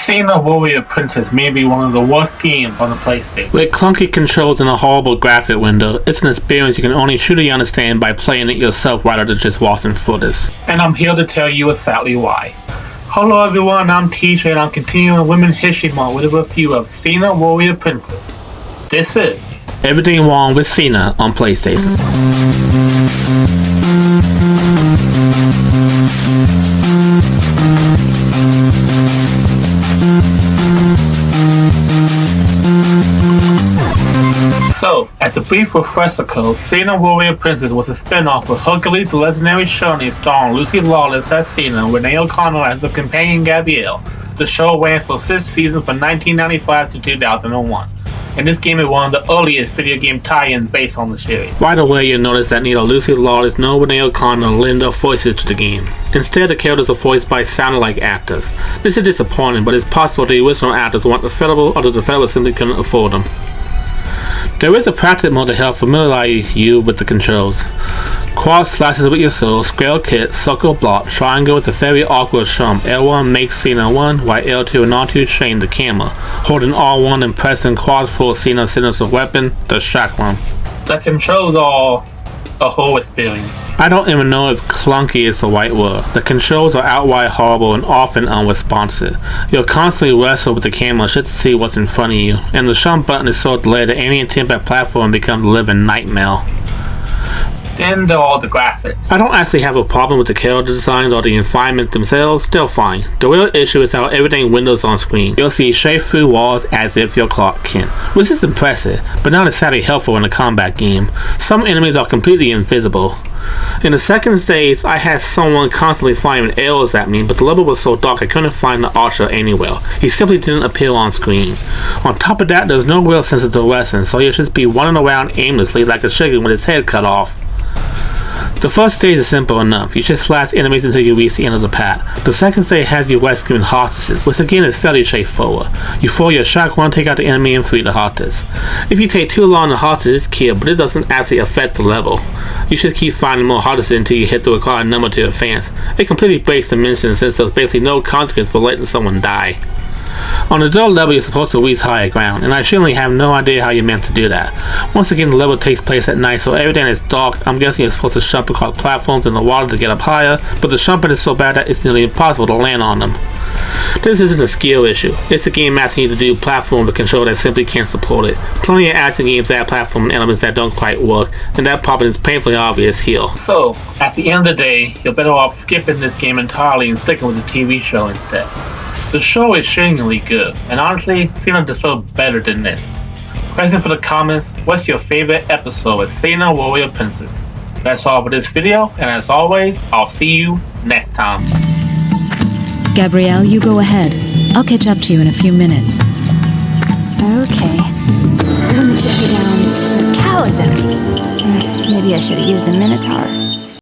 Xena Warrior Princess may be one of the worst games on the PlayStation. With clunky controls and a horrible graphic window, it's an experience you can only truly understand by playing it yourself rather than just watching footage. And I'm here to tell you exactly why. Hello everyone, I'm TJ and I'm continuing Women's History Month with a review of Xena Warrior Princess. This is Everything Wrong with Xena on PlayStation. So, as a brief refresher, Xena Warrior Princess was a spin-off of Hercules the Legendary Journey starring Lucy Lawless as Xena and Renee as the companion Gabrielle. The show ran for 6 seasons from 1995 to 2001. And this game is one of the earliest video game tie-ins based on the series. Right away you'll notice that neither Lucy Lawless nor Renee O'Connor lend their voices to the game. Instead, the characters are voiced by sound-alike actors. This is disappointing, but it's possible the original actors weren't available or the developers simply couldn't afford them. There is a practice mode to help familiarize you with the controls. Quad slashes with your sword, square kick, circle block, triangle is a very awkward jump. L1 makes Xena 1, while L2 and R2 train the camera. Holding R1 and pressing quad for Xena signals a weapon, the chakram. The controls are a whole experience. I don't even know if clunky is the right word. The controls are outright horrible and often unresponsive. You'll constantly wrestle with the camera just to see what's in front of you, and the jump button is so delayed that any attempt at platform becomes a living nightmare. Then there are the graphics. I don't actually have a problem with the character designs or the environment themselves, they're fine. The real issue is how everything windows on screen. You'll see straight through walls as if you're Clark Kent, which is impressive, but not exactly helpful in a combat game. Some enemies are completely invisible. In the second stage, I had someone constantly firing arrows at me, but the level was so dark I couldn't find the archer anywhere. He simply didn't appear on screen. On top of that, there's no real sense of direction, so you'll just be running around aimlessly like a chicken with its head cut off. The first stage is simple enough. You just slash enemies until you reach the end of the path. The second stage has you rescuing hostages, which again is fairly straightforward. You throw your shotgun, take out the enemy, and free the hostages. If you take too long, the hostage is killed, but it doesn't actually affect the level. You should keep finding more hostages until you hit the required number to advance. It completely breaks dimension since there's basically no consequence for letting someone die. On the third level, you're supposed to reach higher ground, and I surely have no idea how you're meant to do that. Once again, the level takes place at night, so everything is dark. I'm guessing you're supposed to jump across platforms in the water to get up higher, but the jumping is so bad that it's nearly impossible to land on them. This isn't a skill issue. It's the game asking you to do platform to control that simply can't support it. Plenty of action games add platform elements that don't quite work, and that problem is painfully obvious here. So, at the end of the day, you're better off skipping this game entirely and sticking with the TV show instead. The show is genuinely good, and honestly, Xena deserves better than this. Question for the comments, what's your favorite episode of Xena Warrior Princess? That's all for this video, and as always, I'll see you next time. Gabrielle, you go ahead. I'll catch up to you in a few minutes. Okay. When the chips are down, the cow is empty. Maybe I should have used a minotaur.